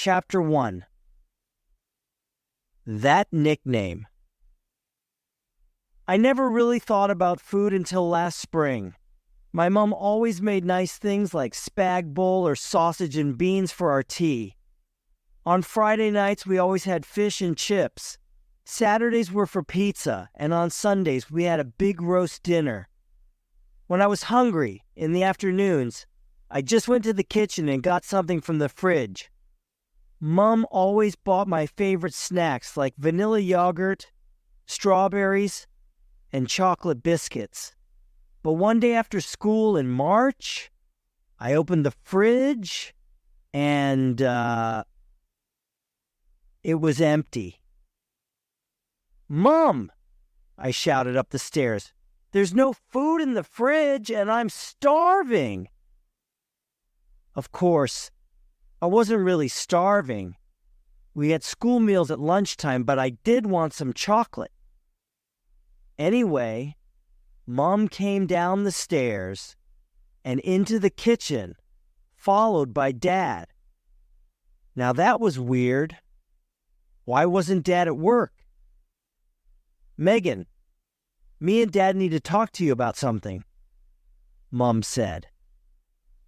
Chapter 1. That Nickname. I never really thought about food until last spring. My mom always made nice things like spag bowl or sausage and beans for our tea. On Friday nights, we always had fish and chips. Saturdays were for pizza, and on Sundays, we had a big roast dinner. When I was hungry, in the afternoons, I just went to the kitchen and got something from the fridge. Mom always bought my favorite snacks like vanilla yogurt, strawberries, and chocolate biscuits. But one day after school in March, I opened the fridge and it was empty. "Mom!" I shouted up the stairs. "There's no food in the fridge and I'm starving." Of course, I wasn't really starving. We had school meals at lunchtime, but I did want some chocolate. Anyway, Mom came down the stairs and into the kitchen, followed by Dad. Now that was weird. Why wasn't Dad at work? "Meghan, me and Dad need to talk to you about something," Mom said.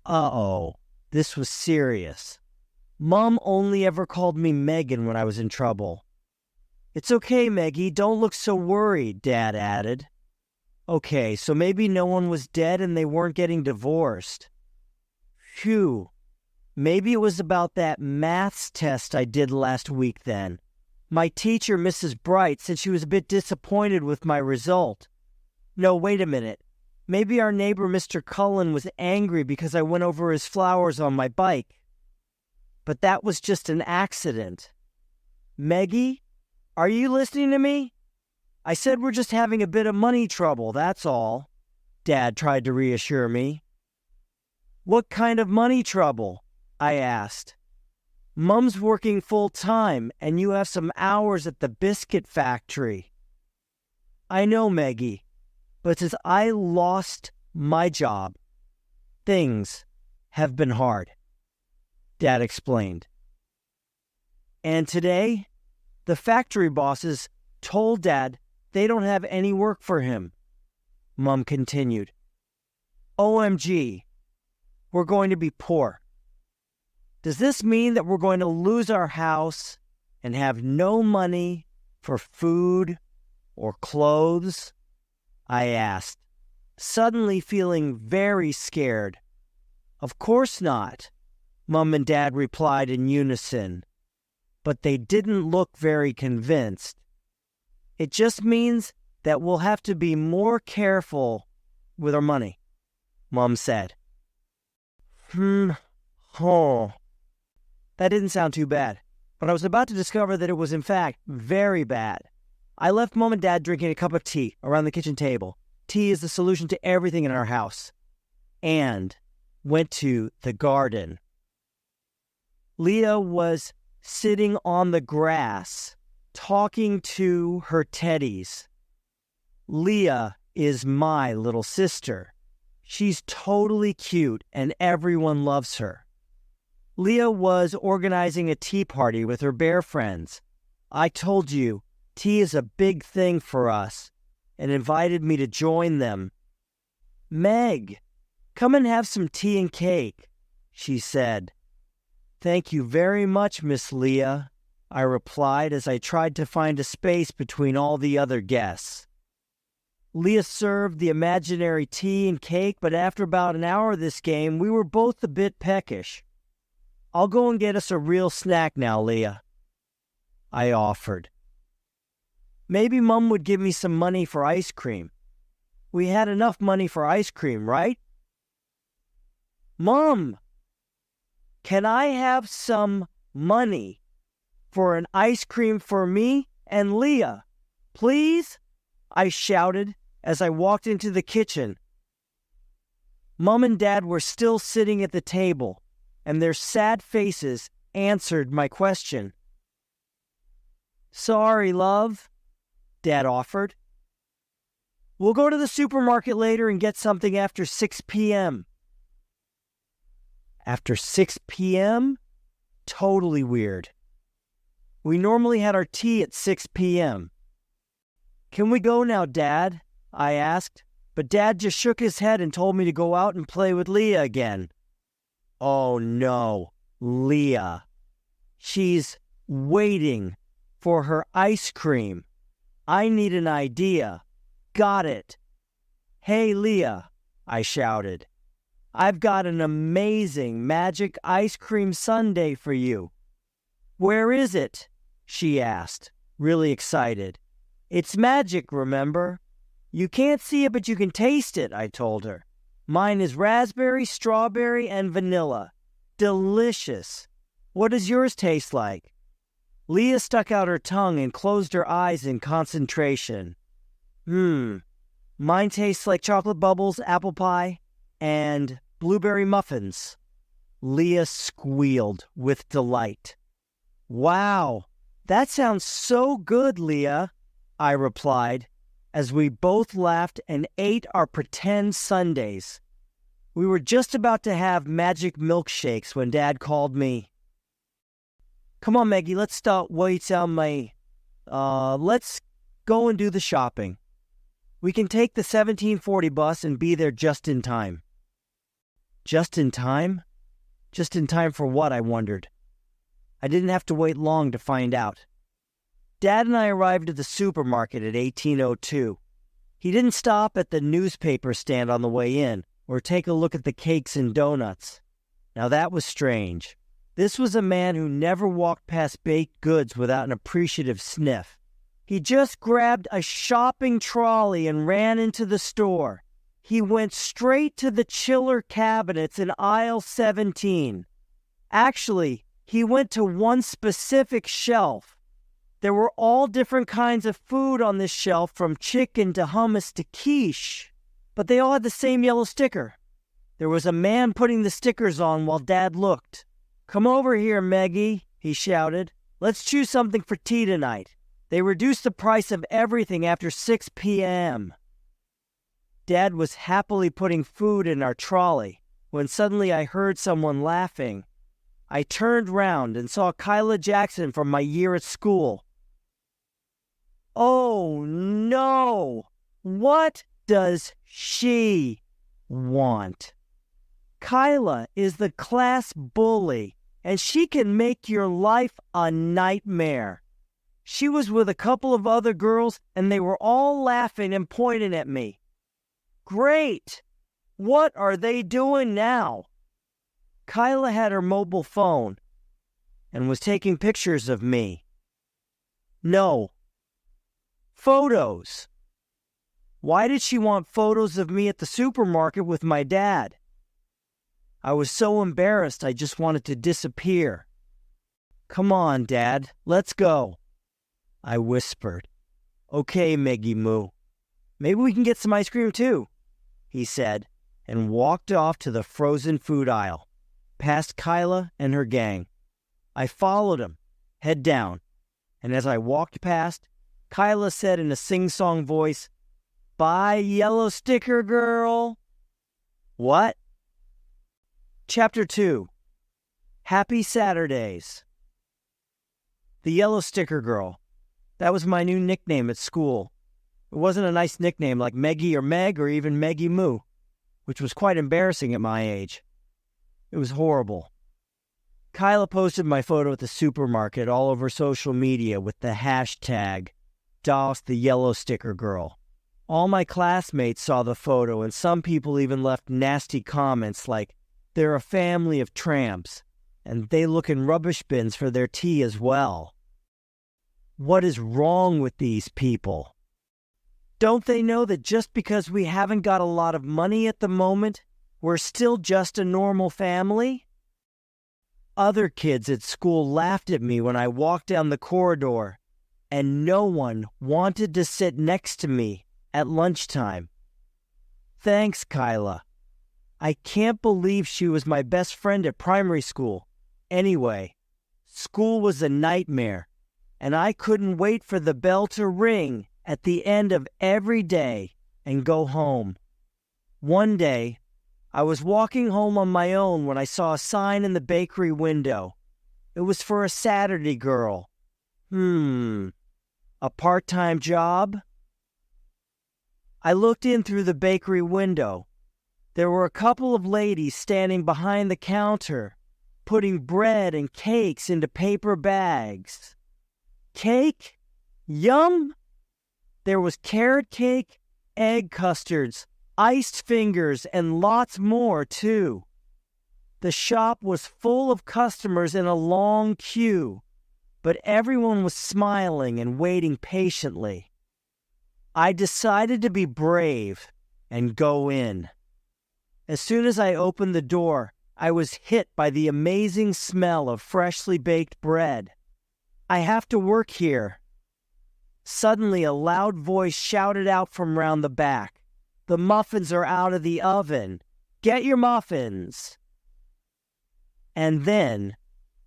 Uh-oh, this was serious. Mom only ever called me Meghan when I was in trouble. "It's okay, Meggie, don't look so worried," Dad added. Okay, so maybe no one was dead and they weren't getting divorced. Phew, maybe it was about that maths test I did last week then. My teacher, Mrs. Bright, said she was a bit disappointed with my result. No, wait a minute. Maybe our neighbor, Mr. Cullen, was angry because I went over his flowers on my bike. But that was just an accident. Meggie, are you listening to me? I said we're just having a bit of money trouble, that's all. Dad tried to reassure me. "What kind of money trouble?" I asked. "Mom's working full-time, and you have some hours at the biscuit factory." "I know, Meggie, but since I lost my job, things have been hard," Dad explained. "And today, the factory bosses told Dad they don't have any work for him," Mom continued. "OMG, we're going to be poor. Does this mean that we're going to lose our house and have no money for food or clothes?" I asked, suddenly feeling very scared. "Of course not," Mom and Dad replied in unison, but they didn't look very convinced. "It just means that we'll have to be more careful with our money," Mom said. Oh. That didn't sound too bad, but I was about to discover that it was in fact very bad. I left Mom and Dad drinking a cup of tea around the kitchen table. Tea is the solution to everything in our house. And went to the garden. Leah was sitting on the grass, talking to her teddies. Leah is my little sister. She's totally cute and everyone loves her. Leah was organizing a tea party with her bear friends. I told you, tea is a big thing for us, and invited me to join them. "Meg, come and have some tea and cake," she said. "Thank you very much, Miss Leah," I replied as I tried to find a space between all the other guests. Leah served the imaginary tea and cake, but after about an hour of this game, we were both a bit peckish. "I'll go and get us a real snack now, Leah," I offered. Maybe Mom would give me some money for ice cream. We had enough money for ice cream, right? "Mom, can I have some money for an ice cream for me and Leah, please?" I shouted as I walked into the kitchen. Mom and Dad were still sitting at the table, and their sad faces answered my question. "Sorry, love," Dad offered. "We'll go to the supermarket later and get something after 6 p.m. After 6 p.m.? Totally weird. We normally had our tea at 6 p.m. Can we go now, Dad? I asked, but Dad just shook his head and told me to go out and play with Leah again. Oh no, Leah. She's waiting for her ice cream. I need an idea. Got it. Hey, Leah, I shouted. I've got an amazing magic ice cream sundae for you. Where is it? She asked, really excited. It's magic, remember? You can't see it, but you can taste it, I told her. Mine is raspberry, strawberry, and vanilla. Delicious. What does yours taste like? Leah stuck out her tongue and closed her eyes in concentration. Mine tastes like chocolate bubbles, apple pie, and blueberry muffins. Leah squealed with delight. Wow, that sounds so good, Leah, I replied, as we both laughed and ate our pretend sundaes. We were just about to have magic milkshakes when Dad called me. Come on, Meggie, let's go and do the shopping. We can take the 1740 bus and be there just in time. Just in time? Just in time for what, I wondered. I didn't have to wait long to find out. Dad and I arrived at the supermarket at 1802. He didn't stop at the newspaper stand on the way in, or take a look at the cakes and donuts. Now that was strange. This was a man who never walked past baked goods without an appreciative sniff. He just grabbed a shopping trolley and ran into the store. He went straight to the chiller cabinets in aisle 17. Actually, he went to one specific shelf. There were all different kinds of food on this shelf, from chicken to hummus to quiche, but they all had the same yellow sticker. There was a man putting the stickers on while Dad looked. Come over here, Meggie, he shouted. Let's choose something for tea tonight. They reduced the price of everything after 6 p.m. Dad was happily putting food in our trolley when suddenly I heard someone laughing. I turned round and saw Kyla Jackson from my year at school. Oh no! What does she want? Kyla is the class bully, and she can make your life a nightmare. She was with a couple of other girls, and they were all laughing and pointing at me. Great! What are they doing now? Kyla had her mobile phone and was taking pictures of me. No. Photos. Why did she want photos of me at the supermarket with my dad? I was so embarrassed I just wanted to disappear. Come on, Dad, let's go, I whispered. Okay, Meggie Moo. Maybe we can get some ice cream too, he said, and walked off to the frozen food aisle, past Kyla and her gang. I followed him, head down, and as I walked past, Kyla said in a sing-song voice, "Bye, yellow sticker girl." What? Chapter 2. Happy Saturdays. The yellow sticker girl. That was my new nickname at school. It wasn't a nice nickname like Meggie or Meg or even Meggie Moo, which was quite embarrassing at my age. It was horrible. Kyla posted my photo at the supermarket all over social media with the hashtag DOS the yellow sticker girl. All my classmates saw the photo, and some people even left nasty comments like, "They're a family of tramps, and they look in rubbish bins for their tea as well." What is wrong with these people? Don't they know that just because we haven't got a lot of money at the moment, we're still just a normal family? Other kids at school laughed at me when I walked down the corridor, and no one wanted to sit next to me at lunchtime. Thanks, Kyla. I can't believe she was my best friend at primary school. Anyway, school was a nightmare, and I couldn't wait for the bell to ring at the end of every day and go home. One day, I was walking home on my own when I saw a sign in the bakery window. It was for a Saturday girl. A part-time job? I looked in through the bakery window. There were a couple of ladies standing behind the counter, putting bread and cakes into paper bags. Cake? Yum! There was carrot cake, egg custards, iced fingers, and lots more, too. The shop was full of customers in a long queue, but everyone was smiling and waiting patiently. I decided to be brave and go in. As soon as I opened the door, I was hit by the amazing smell of freshly baked bread. I have to work here. Suddenly, a loud voice shouted out from round the back. The muffins are out of the oven. Get your muffins. And then,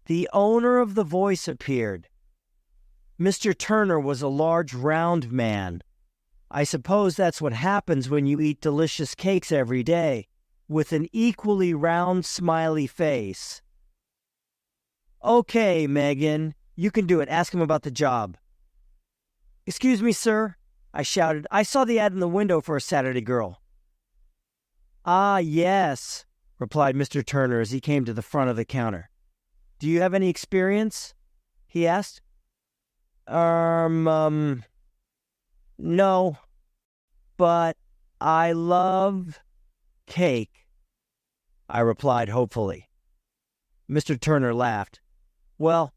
the owner of the voice appeared. Mr. Turner was a large, round man. I suppose that's what happens when you eat delicious cakes every day, with an equally round, smiley face. Okay, Meghan, you can do it. Ask him about the job. Excuse me, sir, I shouted. I saw the ad in the window for a Saturday girl. Ah, yes, replied Mr. Turner as he came to the front of the counter. Do you have any experience? He asked. No, but I love cake, I replied hopefully. Mr. Turner laughed. Well,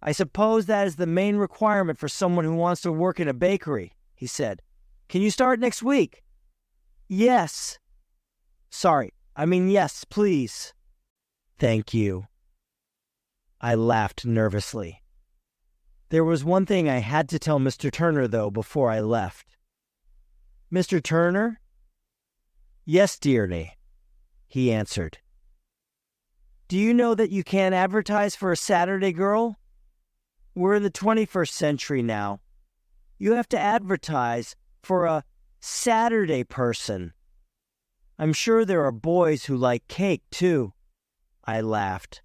I suppose that is the main requirement for someone who wants to work in a bakery, he said. Can you start next week? Yes. Yes, please. Thank you. I laughed nervously. There was one thing I had to tell Mr. Turner, though, before I left. Mr. Turner? Yes, dearie, he answered. Do you know that you can't advertise for a Saturday girl? We're in the 21st century now. You have to advertise for a Saturday person. I'm sure there are boys who like cake, too. I laughed.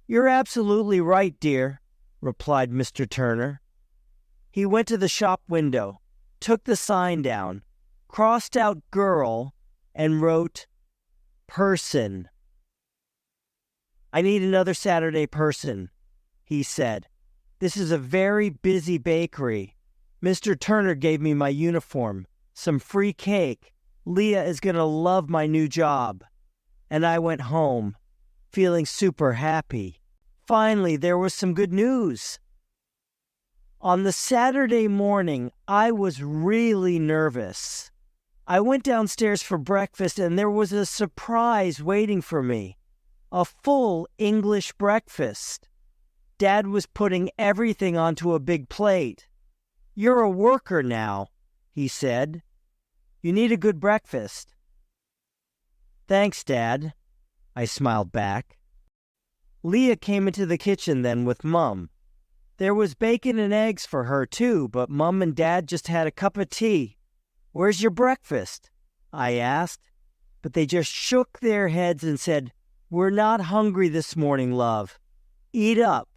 You're absolutely right, dear, replied Mr. Turner. He went to the shop window, took the sign down, crossed out girl, and wrote person. I need another Saturday person, he said. This is a very busy bakery. Mr. Turner gave me my uniform, some free cake. Leah is going to love my new job. And I went home, feeling super happy. Finally, there was some good news. On the Saturday morning, I was really nervous. I went downstairs for breakfast and there was a surprise waiting for me. A full English breakfast. Dad was putting everything onto a big plate. You're a worker now, he said. You need a good breakfast. Thanks, Dad, I smiled back. Leah came into the kitchen then with Mum. There was bacon and eggs for her too, but Mum and Dad just had a cup of tea. Where's your breakfast? I asked, but they just shook their heads and said, We're not hungry this morning, love. Eat up.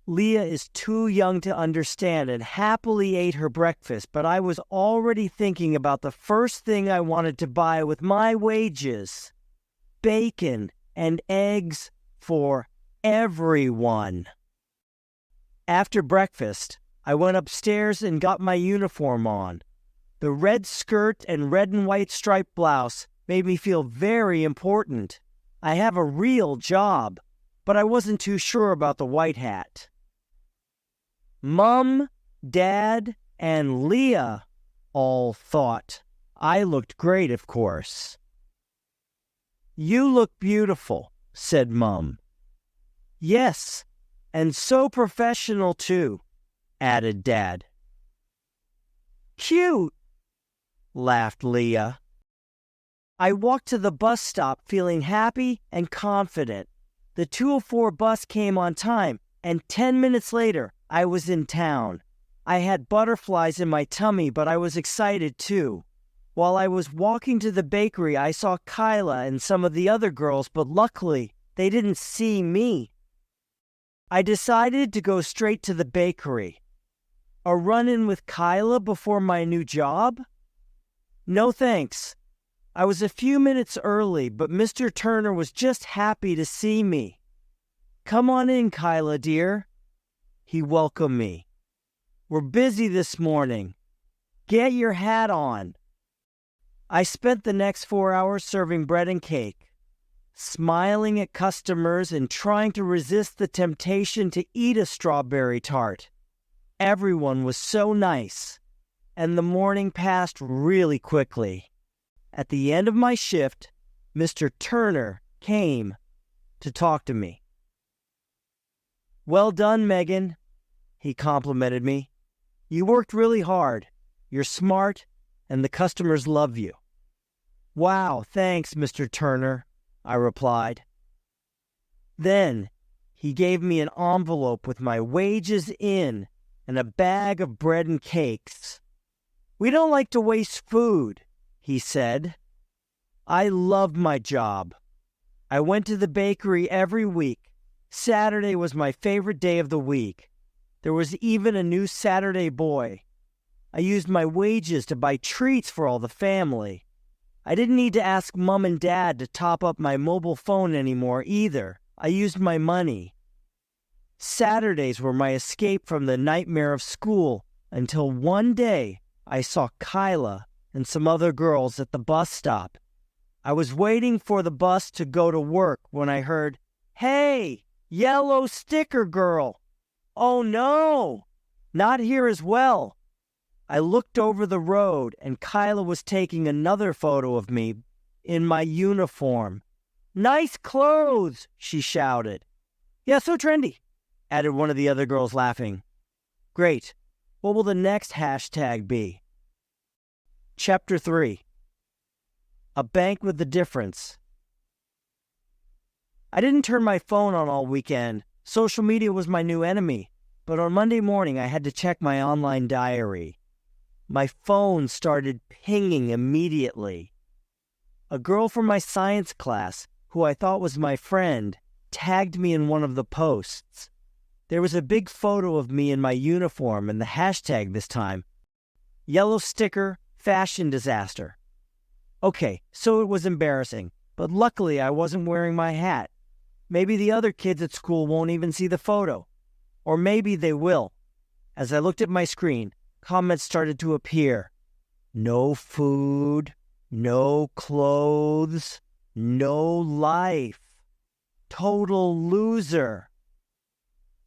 Leah is too young to understand and happily ate her breakfast, but I was already thinking about the first thing I wanted to buy with my wages. Bacon and eggs for everyone. After breakfast, I went upstairs and got my uniform on. The red skirt and red and white striped blouse made me feel very important. I have a real job, but I wasn't too sure about the white hat. Mum, Dad, and Leah all thought I looked great, of course. You look beautiful, said Mum. Yes, and so professional too, added Dad. Cute, laughed Leah. I walked to the bus stop feeling happy and confident. The 2:04 bus came on time, and 10 minutes later, I was in town. I had butterflies in my tummy, but I was excited too. While I was walking to the bakery, I saw Kyla and some of the other girls, but luckily, they didn't see me. I decided to go straight to the bakery. A run-in with Kyla before my new job? No thanks. I was a few minutes early, but Mr. Turner was just happy to see me. Come on in, Kyla, dear. He welcomed me. We're busy this morning. Get your hat on. I spent the next 4 hours serving bread and cake, smiling at customers and trying to resist the temptation to eat a strawberry tart. Everyone was so nice, and the morning passed really quickly. At the end of my shift, Mr. Turner came to talk to me. Well done, Meghan, he complimented me. You worked really hard. You're smart, and the customers love you. Wow, thanks, Mr. Turner, I replied. Then he gave me an envelope with my wages in and a bag of bread and cakes. We don't like to waste food, he said. I loved my job. I went to the bakery every week. Saturday was my favorite day of the week. There was even a new Saturday boy. I used my wages to buy treats for all the family. I didn't need to ask Mom and Dad to top up my mobile phone anymore either. I used my money. Saturdays were my escape from the nightmare of school until one day I saw Kyla and some other girls at the bus stop. I was waiting for the bus to go to work when I heard, "Hey, yellow sticker girl! Oh no, not here as well." I looked over the road and Kyla was taking another photo of me in my uniform. "Nice clothes," she shouted. "Yeah, so trendy," added one of the other girls laughing. Great. What will the next hashtag be? Chapter 3. A Bank with a Difference. I didn't turn my phone on all weekend. Social media was my new enemy. But on Monday morning, I had to check my online diary. My phone started pinging immediately. A girl from my science class, who I thought was my friend, tagged me in one of the posts. There was a big photo of me in my uniform and the hashtag this time, yellow sticker, fashion disaster. Okay, so it was embarrassing, but luckily I wasn't wearing my hat. Maybe the other kids at school won't even see the photo. Or maybe they will. As I looked at my screen, comments started to appear. No food, no clothes, no life. Total loser.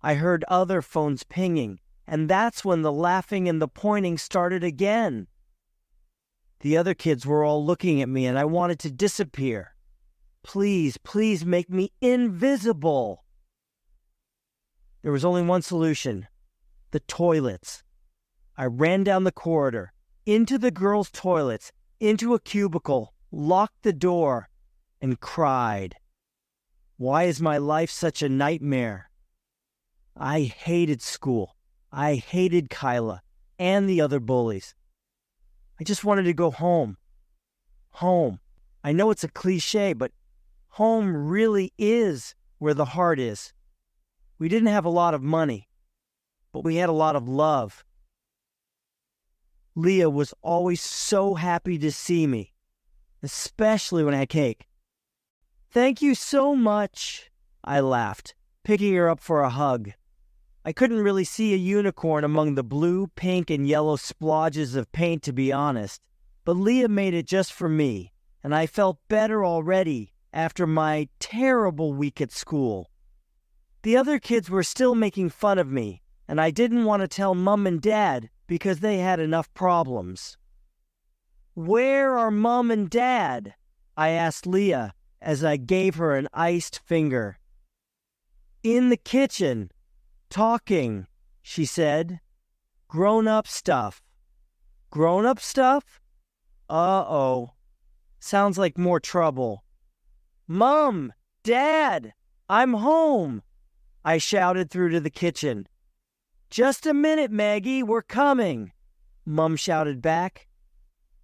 I heard other phones pinging, and that's when the laughing and the pointing started again. The other kids were all looking at me, and I wanted to disappear. Please, please make me invisible. There was only one solution: the toilets. I ran down the corridor, into the girls' toilets, into a cubicle, locked the door, and cried. Why is my life such a nightmare? I hated school. I hated Kyla and the other bullies. I just wanted to go home. Home. I know it's a cliche, but home really is where the heart is. We didn't have a lot of money, but we had a lot of love. Leah was always so happy to see me, especially when I had cake. Thank you so much, I laughed, picking her up for a hug. I couldn't really see a unicorn among the blue, pink, and yellow splodges of paint, to be honest, but Leah made it just for me, and I felt better already after my terrible week at school. The other kids were still making fun of me, and I didn't want to tell Mom and Dad because they had enough problems. Where are Mom and Dad? I asked Leah as I gave her an iced finger. In the kitchen. Talking, she said. Grown-up stuff. Grown-up stuff? Uh-oh. Sounds like more trouble. Mom! Dad! I'm home! I shouted through to the kitchen. Just a minute, Maggie, we're coming, Mom shouted back.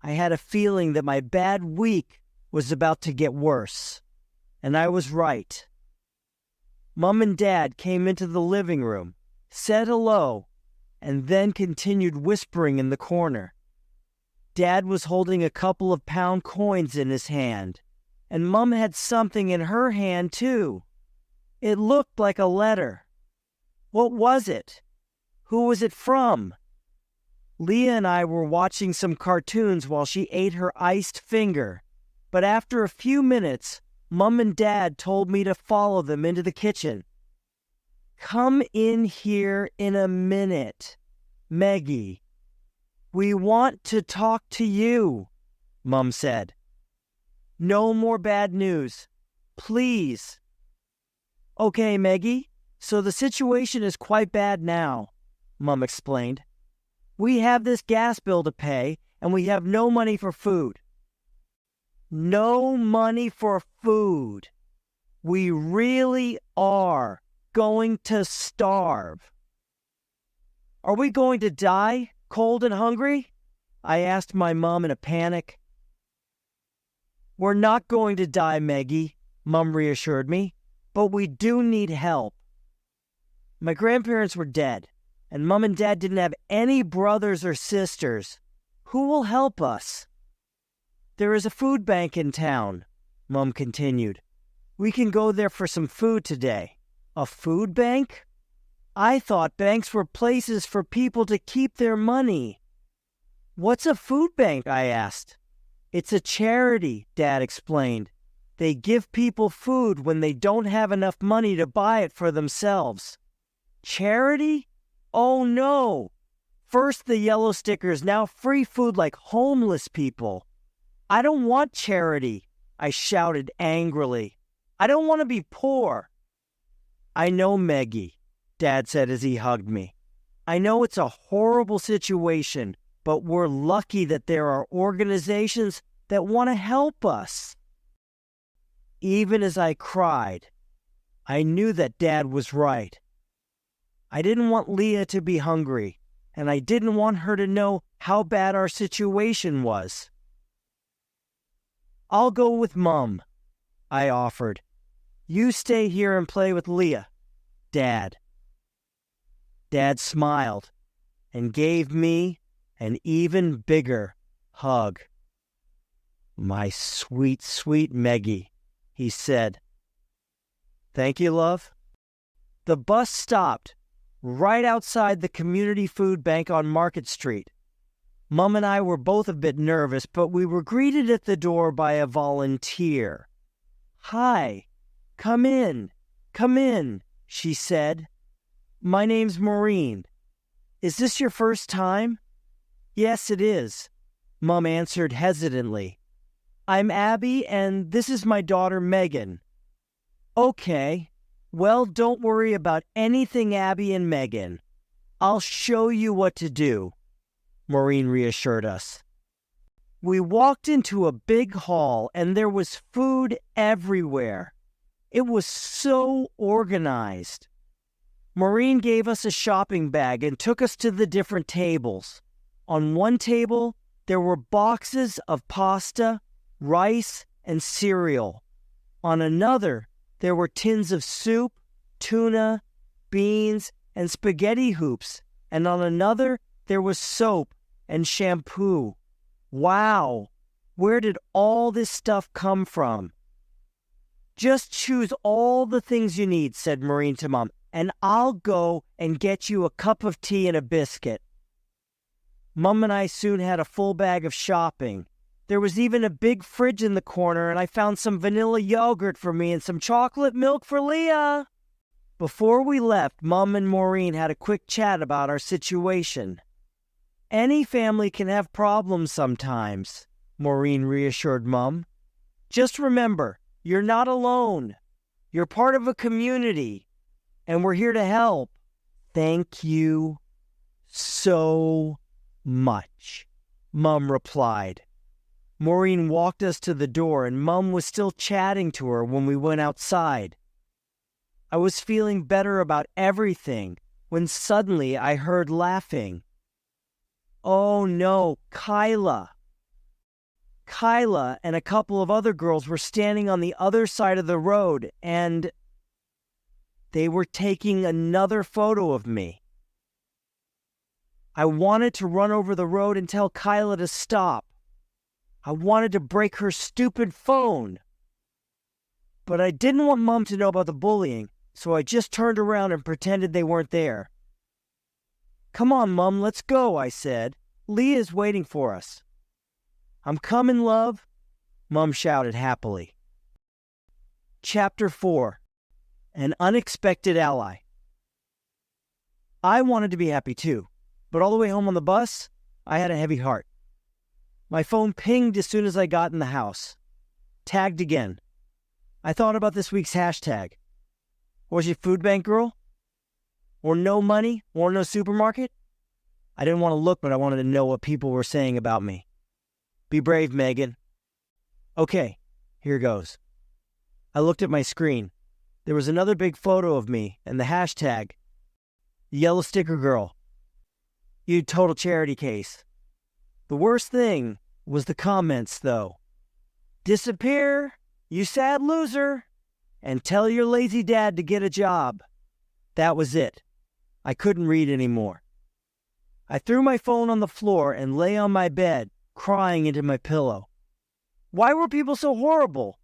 I had a feeling that my bad week was about to get worse, and I was right. Mom and Dad came into the living room, said hello, and then continued whispering in the corner. Dad was holding a couple of pound coins in his hand, and Mom had something in her hand too. It looked like a letter. What was it? Who was it from? Leah and I were watching some cartoons while she ate her iced finger, but after a few minutes, Mom and Dad told me to follow them into the kitchen. "Come in here in a minute, Meggie. We want to talk to you," Mom said. "No more bad news, please." "Okay, Meggie, so the situation is quite bad now," Mom explained. "We have this gas bill to pay, and we have no money for food." No money for food. We really are going to starve. "Are we going to die, cold and hungry?" I asked my mom in a panic. "We're not going to die, Meggie," Mom reassured me, "but we do need help." My grandparents were dead, and Mom and Dad didn't have any brothers or sisters. Who will help us? "There is a food bank in town," Mom continued. "We can go there for some food today." "A food bank?" I thought banks were places for people to keep their money. "What's a food bank?" I asked. "It's a charity," Dad explained. "They give people food when they don't have enough money to buy it for themselves." Charity? Oh no! First the yellow stickers, now free food like homeless people. "I don't want charity," I shouted angrily. "I don't want to be poor." "I know, Meggie," Dad said as he hugged me. "I know it's a horrible situation, but we're lucky that there are organizations that want to help us." Even as I cried, I knew that Dad was right. I didn't want Leah to be hungry, and I didn't want her to know how bad our situation was. "I'll go with Mom," I offered. "You stay here and play with Leah, Dad." Dad smiled and gave me an even bigger hug. "My sweet, sweet Meggie," he said. "Thank you, love." The bus stopped right outside the community food bank on Market Street. Mom and I were both a bit nervous, but we were greeted at the door by a volunteer. "Hi, come in, she said. "My name's Maureen. Is this your first time?" "Yes, it is," Mom answered hesitantly. "I'm Abby, and this is my daughter Meghan." "Okay, well, don't worry about anything, Abby and Meghan. I'll show you what to do," Maureen reassured us. We walked into a big hall, and there was food everywhere. It was so organized. Maureen gave us a shopping bag and took us to the different tables. On one table, there were boxes of pasta, rice, and cereal. On another, there were tins of soup, tuna, beans, and spaghetti hoops. And on another, there was soap and shampoo. Wow, where did all this stuff come from? "Just choose all the things you need," said Maureen to Mom, "and I'll go and get you a cup of tea and a biscuit." Mom and I soon had a full bag of shopping. There was even a big fridge in the corner, and I found some vanilla yogurt for me and some chocolate milk for Leah. Before we left, Mom and Maureen had a quick chat about our situation. "Any family can have problems sometimes," Maureen reassured Mom. "Just remember, you're not alone. You're part of a community, and we're here to help." "Thank you so much," Mom replied. Maureen walked us to the door, and Mom was still chatting to her when we went outside. I was feeling better about everything when suddenly I heard laughing. Oh no, Kyla! Kyla and a couple of other girls were standing on the other side of the road, and They were taking another photo of me. I wanted to run over the road and tell Kyla to stop. I wanted to break her stupid phone. But I didn't want Mom to know about the bullying, so I just turned around and pretended they weren't there. "Come on, Mom, let's go," I said. "Leah's waiting for us." "I'm coming, love," Mom shouted happily. Chapter 4. An Unexpected Ally. I wanted to be happy too, but all the way home on the bus, I had a heavy heart. My phone pinged as soon as I got in the house. Tagged again. I thought about this week's hashtag. Was you food bank girl? Or no money? Or no supermarket? I didn't want to look, but I wanted to know what people were saying about me. Be brave, Meghan. Okay, here goes. I looked at my screen. There was another big photo of me and the hashtag, Yellow Sticker Girl. You total charity case. The worst thing was the comments, though. Disappear, you sad loser, and tell your lazy dad to get a job. That was it. I couldn't read anymore. I threw my phone on the floor and lay on my bed, crying into my pillow. Why were people so horrible?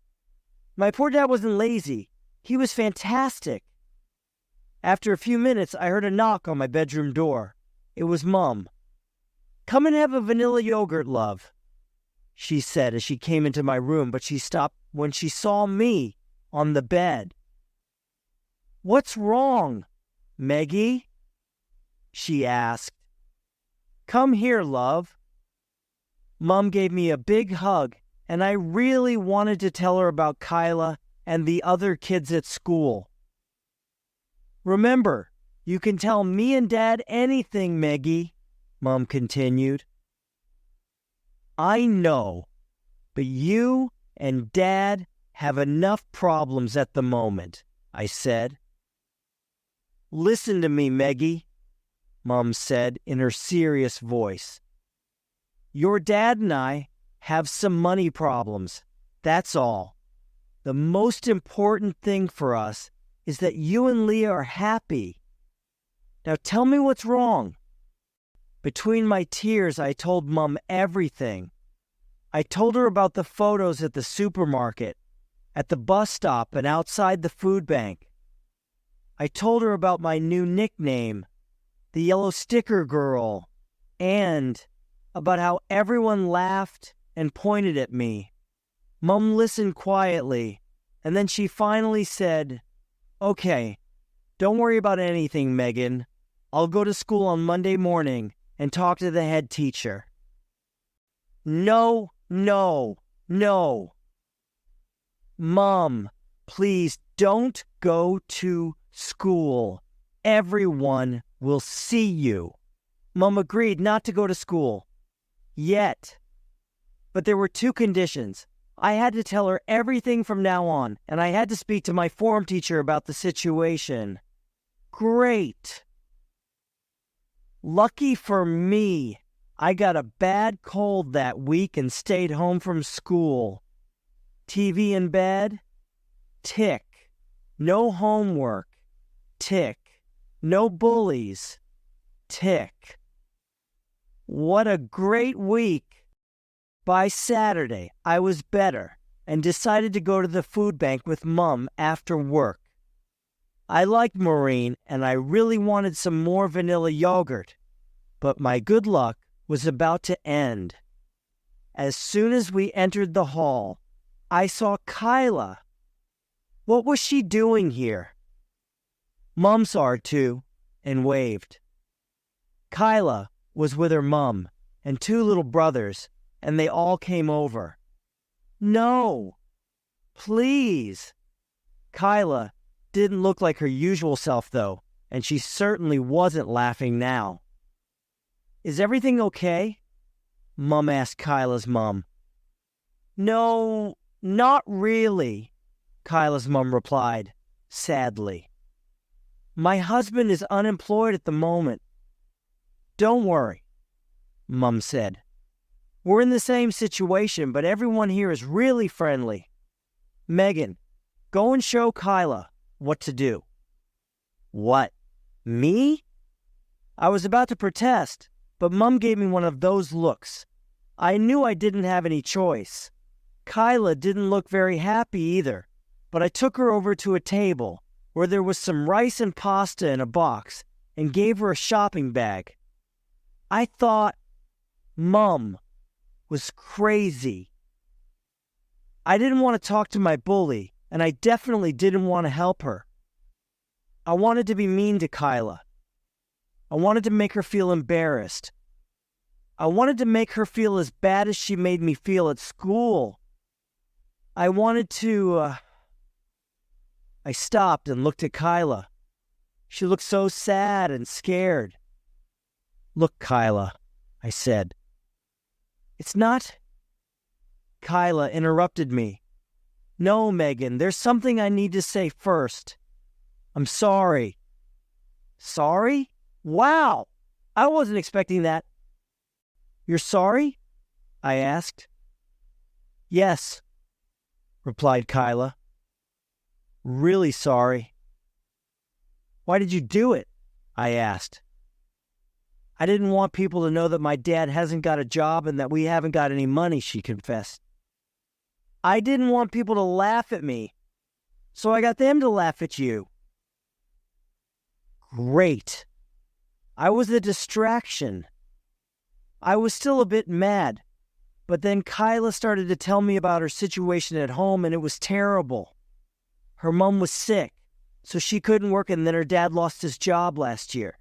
My poor dad wasn't lazy. He was fantastic. After a few minutes, I heard a knock on my bedroom door. It was Mom. "Come and have a vanilla yogurt, love," she said as she came into my room, but she stopped when she saw me on the bed. "What's wrong, Meggie?" she asked. "Come here, love." Mom gave me a big hug, and I really wanted to tell her about Kyla and the other kids at school. "Remember, you can tell me and Dad anything, Meggie," Mom continued. "I know, but you and Dad have enough problems at the moment," I said. "Listen to me, Meggie," Mom said in her serious voice. "Your dad and I have some money problems, that's all. The most important thing for us is that you and Leah are happy. Now tell me what's wrong." Between my tears, I told Mom everything. I told her about the photos at the supermarket, at the bus stop, and outside the food bank. I told her about my new nickname, the Yellow Sticker Girl, and about how everyone laughed and pointed at me. Mom listened quietly, and then she finally said, "Okay, don't worry about anything, Meghan. I'll go to school on Monday morning and talk to the head teacher." No, no, no. "Mom, please don't go to school. Everyone will see you." Mom agreed not to go to school. Yet. But there were two conditions. I had to tell her everything from now on, and I had to speak to my form teacher about the situation. Great. Lucky for me, I got a bad cold that week and stayed home from school. TV in bed? Tick. No homework? Tick. No bullies? Tick. What a great week. By Saturday, I was better and decided to go to the food bank with Mom after work. I liked Maureen and I really wanted some more vanilla yogurt, but my good luck was about to end. As soon as we entered the hall, I saw Kyla. What was she doing here? Mom saw her too and waved. Kyla was with her mom and two little brothers, and they all came over. "No, please." Kyla didn't look like her usual self, though, and she certainly wasn't laughing now. "Is everything okay?" Mom asked Kyla's mom. "No, not really," Kyla's mom replied, sadly. "My husband is unemployed at the moment." "Don't worry," Mom said. "We're in the same situation, but everyone here is really friendly. Meghan, go and show Kyla what to do." What? Me? I was about to protest, but Mom gave me one of those looks. I knew I didn't have any choice. Kyla didn't look very happy either, but I took her over to a table where there was some rice and pasta in a box and gave her a shopping bag. I thought Mom was crazy. I didn't want to talk to my bully, and I definitely didn't want to help her. I wanted to be mean to Kyla. I wanted to make her feel embarrassed. I wanted to make her feel as bad as she made me feel at school. I wanted to, I stopped and looked at Kyla. She looked so sad and scared. Look, Kyla, I said. It's not... Kyla interrupted me. No, Meghan, there's something I need to say first. I'm sorry. Sorry? Wow! I wasn't expecting that. You're sorry? I asked. Yes, replied Kyla. Really sorry. Why did you do it? I asked. I didn't want people to know that my dad hasn't got a job and that we haven't got any money, she confessed. I didn't want people to laugh at me, so I got them to laugh at you. Great. I was a distraction. I was still a bit mad, but then Kyla started to tell me about her situation at home, and it was terrible. Her mom was sick, so she couldn't work, and then her dad lost his job last year.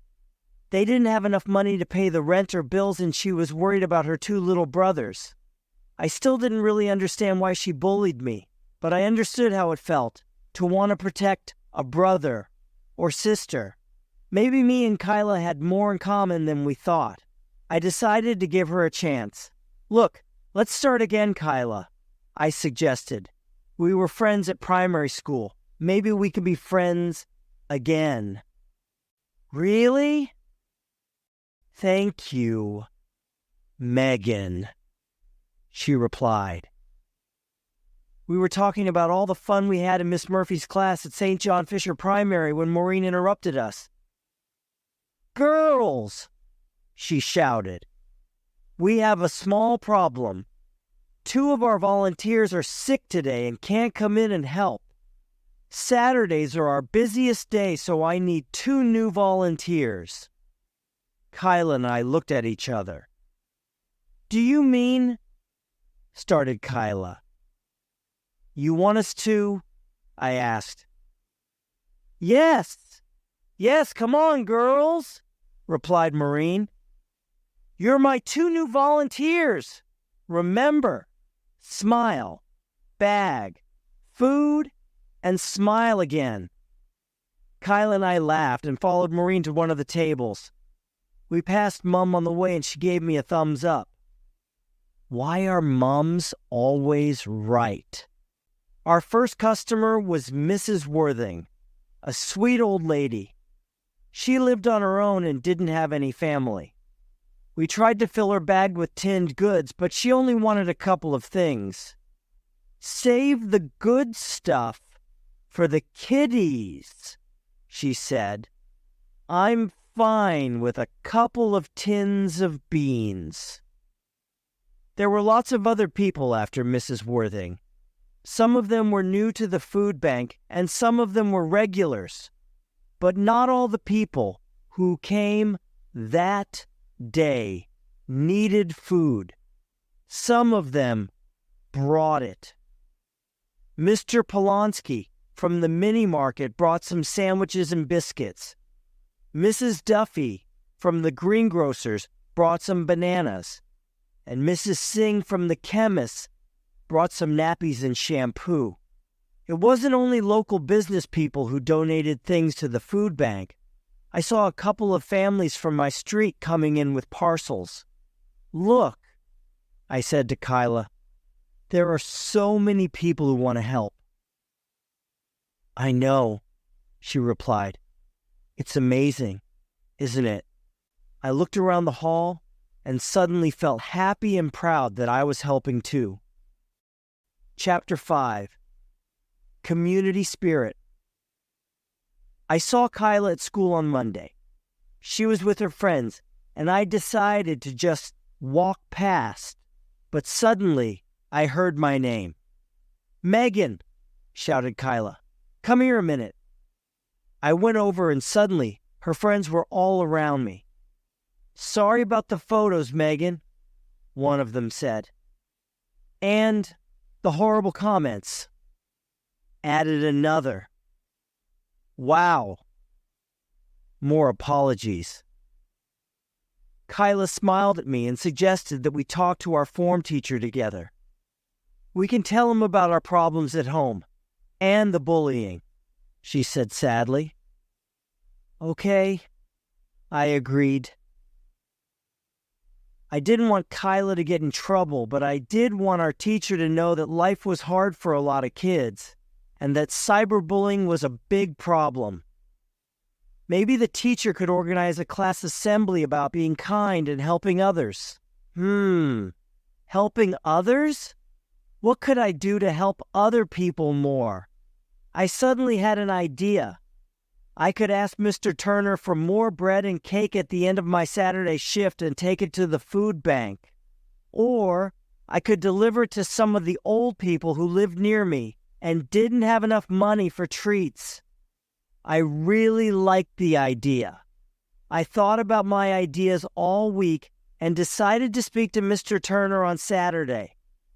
They didn't have enough money to pay the rent or bills, and she was worried about her 2 little brothers. I still didn't really understand why she bullied me, but I understood how it felt to want to protect a brother or sister. Maybe me and Kyla had more in common than we thought. I decided to give her a chance. Look, let's start again, Kyla, I suggested. We were friends at primary school. Maybe we can be friends again. Really? Thank you, Meghan, she replied. We were talking about all the fun we had in Miss Murphy's class at St. John Fisher Primary when Maureen interrupted us. Girls, she shouted. We have a small problem. 2 of our volunteers are sick today and can't come in and help. Saturdays are our busiest day, so I need 2 new volunteers. Kyla and I looked at each other. Do you mean... started Kyla. You want us to? I asked. Yes, come on, girls, replied Maureen. You're my 2 new volunteers. Remember, smile, bag, food, and smile again. Kyla and I laughed and followed Maureen to one of the tables. We passed Mum on the way and she gave me a thumbs up. Why are mums always right? Our first customer was Mrs. Worthing, a sweet old lady. She lived on her own and didn't have any family. We tried to fill her bag with tinned goods, but she only wanted a couple of things. Save the good stuff for the kiddies, she said. I'm fine with a couple of tins of beans. There were lots of other people after Mrs. Worthing. Some of them were new to the food bank, and some of them were regulars. But not all the people who came that day needed food. Some of them brought it. Mr. Polonsky from the mini market brought some sandwiches and biscuits. Mrs. Duffy from the greengrocers brought some bananas. And Mrs. Singh from the chemist brought some nappies and shampoo. It wasn't only local business people who donated things to the food bank. I saw a couple of families from my street coming in with parcels. Look, I said to Kyla, there are so many people who want to help. I know, she replied. It's amazing, isn't it? I looked around the hall and suddenly felt happy and proud that I was helping too. Chapter 5. Community Spirit. I saw Kyla at school on Monday. She was with her friends, and I decided to just walk past. But suddenly, I heard my name. "Meghan!" shouted Kyla. "Come here a minute." I went over and suddenly, her friends were all around me. "Sorry about the photos, Meghan," one of them said. "And the horrible comments," added another. "Wow." More apologies. Kyla smiled at me and suggested that we talk to our form teacher together. "We can tell him about our problems at home and the bullying," she said sadly. "Okay," I agreed. I didn't want Kyla to get in trouble, but I did want our teacher to know that life was hard for a lot of kids and that cyberbullying was a big problem. Maybe the teacher could organize a class assembly about being kind and helping others. Helping others? What could I do to help other people more? I suddenly had an idea. I could ask Mr. Turner for more bread and cake at the end of my Saturday shift and take it to the food bank. Or I could deliver it to some of the old people who lived near me and didn't have enough money for treats. I really liked the idea. I thought about my ideas all week and decided to speak to Mr. Turner on Saturday.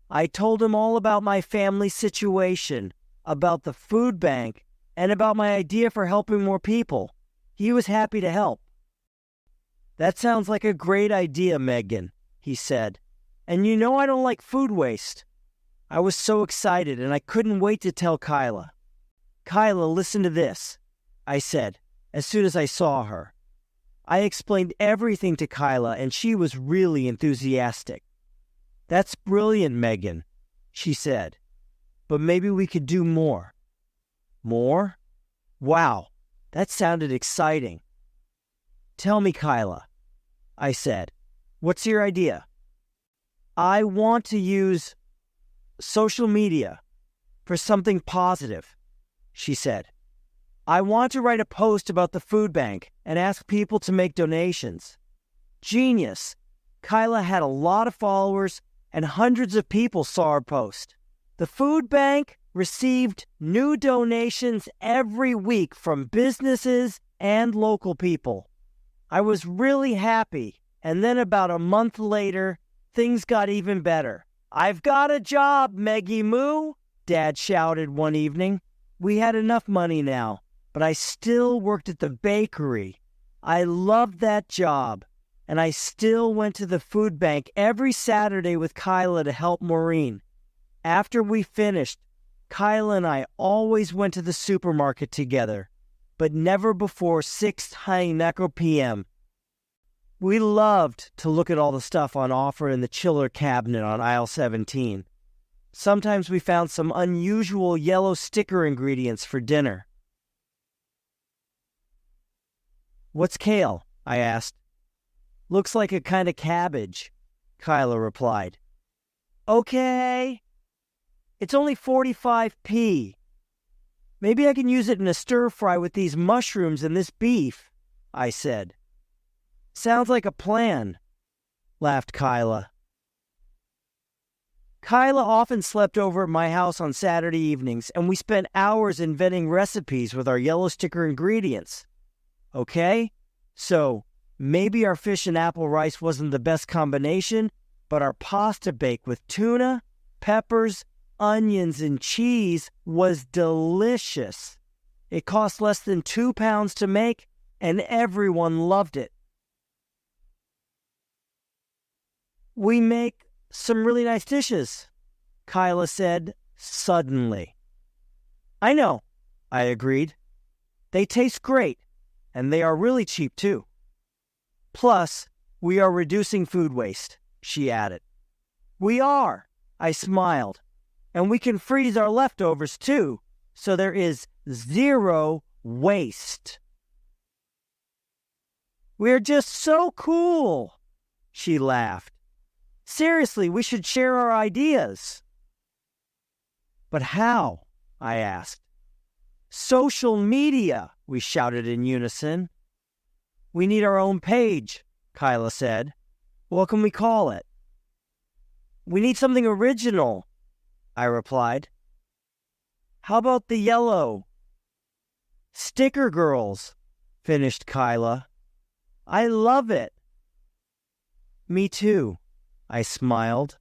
I told him all about my family situation, about the food bank, and about my idea for helping more people. He was happy to help. "That sounds like a great idea, Meghan," he said. "And you know I don't like food waste." I was so excited and I couldn't wait to tell Kyla. "Kyla, listen to this," I said, as soon as I saw her. I explained everything to Kyla and she was really enthusiastic. "That's brilliant, Meghan," she said. "But maybe we could do more." "More? Wow, that sounded exciting." "Tell me, Kyla," I said. "What's your idea?" "I want to use social media for something positive," she said. "I want to write a post about the food bank and ask people to make donations." Genius! Kyla had a lot of followers and hundreds of people saw our post. The food bank received new donations every week from businesses and local people. I was really happy, and then about a month later, things got even better. "I've got a job, Meggie Moo," Dad shouted one evening. We had enough money now, but I still worked at the bakery. I loved that job, and I still went to the food bank every Saturday with Kyla to help Maureen. After we finished, Kyla and I always went to the supermarket together, but never before 6 p.m. We loved to look at all the stuff on offer in the chiller cabinet on aisle 17. Sometimes we found some unusual yellow sticker ingredients for dinner. "What's kale?" I asked. "Looks like a kind of cabbage," Kyla replied. "Okay. It's only 45p. Maybe I can use it in a stir-fry with these mushrooms and this beef," I said. "Sounds like a plan," laughed Kyla. Kyla often slept over at my house on Saturday evenings, and we spent hours inventing recipes with our yellow sticker ingredients. Okay, so maybe our fish and apple rice wasn't the best combination, but our pasta bake with tuna, peppers, onions, and cheese was delicious. It cost less than £2 to make, and everyone loved it. "We make some really nice dishes," Kyla said suddenly. "I know," I agreed. "They taste great, and they are really cheap too. Plus, we are reducing food waste," she added. "We are," I smiled. "And we can freeze our leftovers too, so there is zero waste." "We're just so cool," she laughed. "Seriously, we should share our ideas." "But how?" I asked. Social media, we shouted in unison. We need our own page, Kyla said. What can we call it? We need something original, I replied. How about the yellow? Sticker Girls, finished Kyla. I love it. Me too, I smiled.